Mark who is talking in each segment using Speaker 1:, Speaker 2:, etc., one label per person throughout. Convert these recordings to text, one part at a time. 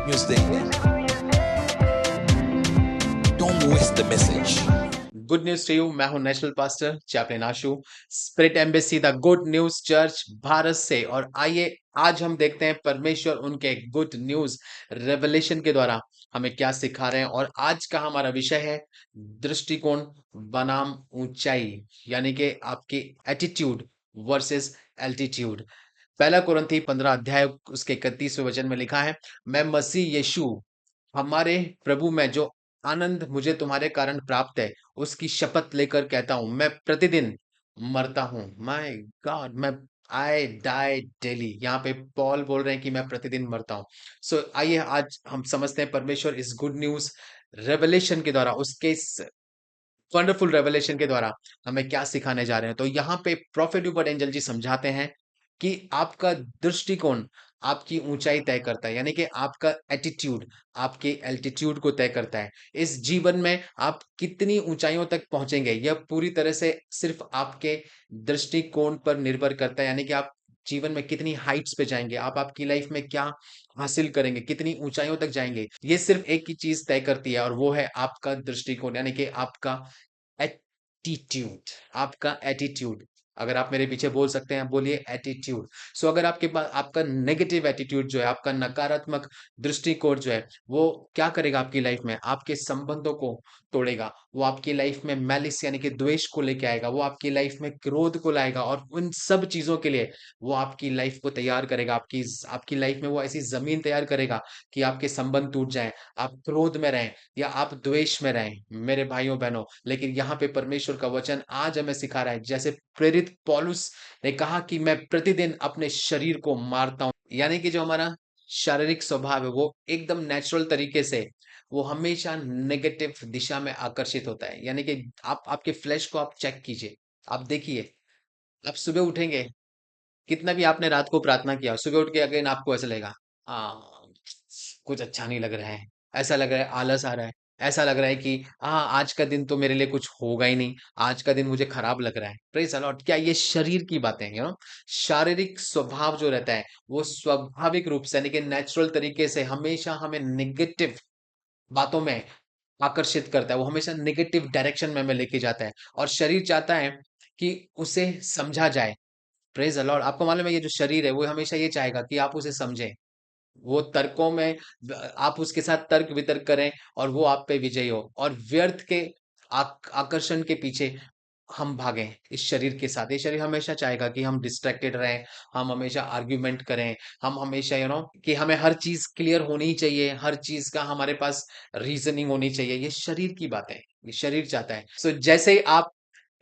Speaker 1: News देंगे। Don't miss the message.
Speaker 2: Good news to you. मैं हूं national pastor chaplain Ashu, spirit embassy the good news church Bharat से। और आइए आज हम देखते हैं परमेश्वर उनके गुड न्यूज रेवलेशन के द्वारा हमें क्या सिखा रहे हैं। और आज का हमारा विषय है दृष्टिकोण बनाम ऊंचाई, यानी कि आपकी एटीट्यूड वर्सेस एल्टीट्यूड। पहला कुरिन्थी 15 अध्याय उसके 31वें वचन में लिखा है, मैं मसीह यीशु हमारे प्रभु में जो आनंद मुझे तुम्हारे कारण प्राप्त है उसकी शपथ लेकर कहता हूं, मैं प्रतिदिन मरता हूं। माय गॉड, मैं आई डाई डेली। यहाँ पे पॉल बोल रहे हैं कि मैं प्रतिदिन मरता हूं। सो आइए आज हम समझते हैं परमेश्वर इस गुड न्यूज रेवलेशन के द्वारा, उसके इस वंडरफुल रेवलेशन के द्वारा हमें क्या सिखाने जा रहे हैं। तो यहाँ पे प्रॉफेट ह्यूबर्ट एंजल जी समझाते हैं कि आपका दृष्टिकोण आपकी ऊंचाई तय करता है, यानी कि आपका एटीट्यूड आपके एल्टीट्यूड को तय करता है। इस जीवन में आप कितनी ऊंचाइयों तक पहुंचेंगे यह पूरी तरह से सिर्फ आपके दृष्टिकोण पर निर्भर करता है, यानी कि आप जीवन में कितनी हाइट्स पे जाएंगे, आप आपकी लाइफ में क्या हासिल करेंगे, कितनी ऊंचाइयों तक जाएंगे, ये सिर्फ एक ही चीज तय करती है और वो है आपका दृष्टिकोण, यानी कि आपका एटीट्यूड। आपका एटीट्यूड, अगर आप मेरे पीछे बोल सकते हैं, बोलिए एटीट्यूड। सो अगर आपके पास आपका नेगेटिव एटीट्यूड जो है, आपका नकारात्मक दृष्टिकोण जो है, वो क्या करेगा आपकी लाइफ में? आपके संबंधों को तोड़ेगा। वो आपकी लाइफ में मैलिस यानी कि द्वेष को लेके आएगा, वो आपकी लाइफ में क्रोध को लाएगा और उन सब चीजों के लिए वो आपकी लाइफ को तैयार करेगा। आपकी आपकी लाइफ में वो ऐसी जमीन तैयार करेगा कि आपके संबंध टूट जाएं, आप क्रोध में रहें या आप द्वेष में रहें, मेरे भाइयों बहनों। लेकिन यहाँ पे परमेश्वर का वचन आज हमें सिखा रहा है, जैसे प्रेरित पौलुस ने कहा कि मैं प्रतिदिन अपने शरीर को मारता हूं, यानी कि जो हमारा शारीरिक स्वभाव है वो एकदम नेचुरल तरीके से वो हमेशा नेगेटिव दिशा में आकर्षित होता है। यानी कि आप आपके फ्लैश को आप चेक कीजिए, आप देखिए, आप सुबह उठेंगे, कितना भी आपने रात को प्रार्थना किया, सुबह उठ के अगेन आपको ऐसा लगेगा, हाँ कुछ अच्छा नहीं लग रहा है, ऐसा लग रहा है आलस आ रहा है, ऐसा लग रहा है कि हाँ आज का दिन तो मेरे लिए कुछ होगा ही नहीं, आज का दिन मुझे खराब लग रहा है। Praise the Lord. क्या ये शरीर की बातें हैं? शारीरिक स्वभाव जो रहता है वो स्वाभाविक रूप से यानी कि नेचुरल तरीके से हमेशा हमें नेगेटिव बातों में आकर्षित करता है, वो हमेशा नेगेटिव डायरेक्शन में हमें लेके जाता है। और शरीर चाहता है कि उसे समझा जाए। Praise the Lord. आपको मालूम है ये जो शरीर है वो हमेशा ये चाहेगा कि आप उसे समझें, वो तर्कों में आप उसके साथ तर्क वितर्क करें और वो आप पे विजयी हो, और व्यर्थ के आकर्षण के पीछे हम भागें इस शरीर के साथ। ये शरीर हमेशा चाहेगा कि हम डिस्ट्रैक्टेड रहें, हम हमेशा आर्ग्यूमेंट करें, हम हमेशा कि हमें हर चीज क्लियर होनी ही चाहिए, हर चीज का हमारे पास रीजनिंग होनी चाहिए। ये शरीर की बातें हैं, ये शरीर चाहता है। सो जैसे ही आप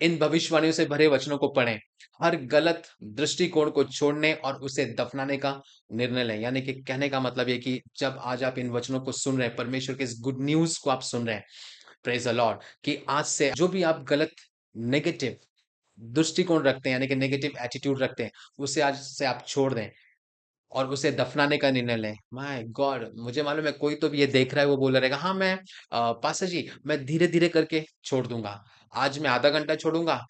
Speaker 2: इन भविष्यवाणियों से भरे वचनों को पढ़ें, हर गलत दृष्टिकोण को छोड़ने और उसे दफनाने का निर्णय लें। यानी कि कहने का मतलब ये कि जब आज आप इन वचनों को सुन रहे हैं, परमेश्वर के इस गुड न्यूज को आप सुन रहे हैं, प्रेज द लॉर्ड, कि आज से जो भी आप गलत नेगेटिव दृष्टिकोण रखते हैं, यानी कि नेगेटिव एटीट्यूड रखते हैं, उसे आज से आप छोड़ दें और उसे दफनाने का निर्णय लें। माय गॉड, मुझे मालूम है कोई तो भी ये देख रहा है, वो बोल रहेगा हाँ मैं पास्टर जी मैं धीरे धीरे करके छोड़ दूंगा। आज मैं आधा घंटा छोड़ूंगा,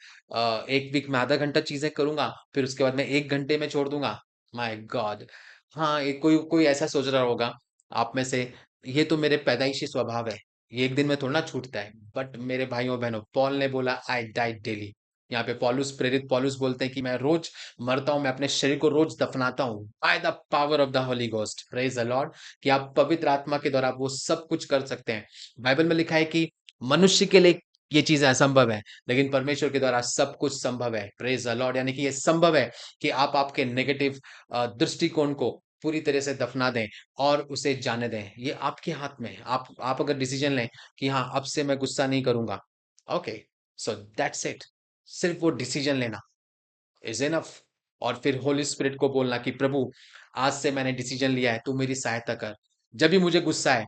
Speaker 2: एक वीक में आधा घंटा चीजें करूंगा, फिर उसके बाद मैं 1 घंटे में छोड़ दूंगा। My God. हाँ, ये कोई कोई ऐसा सोच रहा होगा आप में से, ये तो मेरे पैदाइशी स्वभाव है, ये एक दिन में थोड़ा ना छूटता है। बट मेरे भाइयों बहनों, पॉल ने बोला आई डाई डेली। यहाँ पे पॉलुस, प्रेरित पॉलुस बोलते हैं कि मैं रोज मरता हूं, मैं अपने शरीर को रोज दफनाता हूं by the power of the Holi ghost. Praise the Lord. कि आप पवित्र आत्मा के द्वारा वो सब कुछ कर सकते हैं। बाइबल में लिखा है कि मनुष्य के लिए ये चीजें असंभव है, लेकिन परमेश्वर के द्वारा सब कुछ संभव है। Praise the Lord. यानी कि ये संभव है कि आप आपके नेगेटिव दृष्टिकोण को पूरी तरह से दफना दें और उसे जाने दें। ये आपके हाथ में है। आप अगर डिसीजन लें कि हाँ अब से मैं गुस्सा नहीं करूंगा, ओके, सो दैट्स इट। सिर्फ वो डिसीजन लेना इज इनफ। और फिर होली स्पिरिट को बोलना कि प्रभु आज से मैंने डिसीजन लिया है, तू मेरी सहायता कर। जब भी मुझे गुस्सा है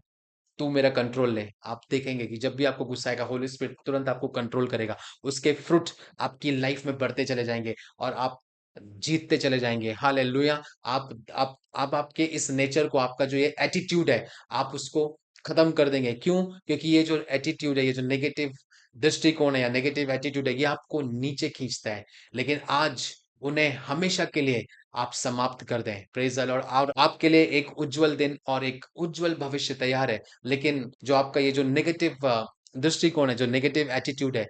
Speaker 2: तू मेरा कंट्रोल ले। आप देखेंगे कि जब भी आपको गुस्सा आएगा, होली स्पिरिट तुरंत आपको कंट्रोल करेगा। उसके फ्रूट आपकी लाइफ में बढ़ते चले जाएंगे और आप जीतते चले जाएंगे। हालेलुया। आप आपके इस नेचर को, आपका जो ये एटीट्यूड है, आप उसको खत्म कर देंगे। क्यों? क्योंकि ये जो एटीट्यूड है, ये जो नेगेटिव दृष्टिकोण है या नेगेटिव एटीट्यूड है, ये आपको नीचे खींचता है। लेकिन आज उन्हें हमेशा के लिए आप समाप्त कर दें। Praise the Lord. और आपके लिए एक उज्जवल दिन और एक उज्जवल भविष्य तैयार है। लेकिन जो आपका ये जो नेगेटिव दृष्टिकोण है, जो नेगेटिव एटीट्यूड है,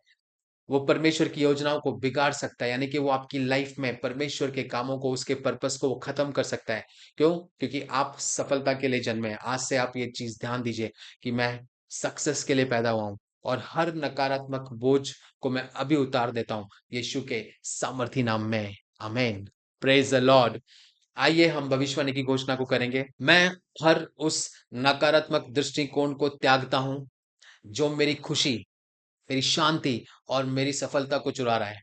Speaker 2: वो परमेश्वर की योजनाओं को बिगाड़ सकता है। यानी कि वो आपकी लाइफ में परमेश्वर के कामों को, उसके पर्पस को वो खत्म कर सकता है। क्यों? क्योंकि आप सफलता के लिए जन्मे हैं। आज से आप ये चीज़ ध्यान दीजिए कि मैं सक्सेस के लिए पैदा हुआ हूँ और हर नकारात्मक बोझ को मैं अभी उतार देता हूँ, यीशु के सामर्थी नाम में। आमीन। Praise the Lord. आइए हम भविष्यवाणी की घोषणा को करेंगे। मैं हर उस नकारात्मक दृष्टिकोण को त्यागता हूँ, जो मेरी खुशी, मेरी शांति और मेरी सफलता को चुरा रहा है।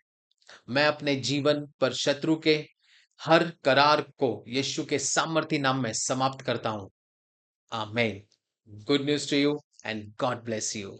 Speaker 2: मैं अपने जीवन पर शत्रु के हर करार को यीशु के सामर्थी नाम में समाप्त करता हूँ। आमीन। Good news to you and God bless you.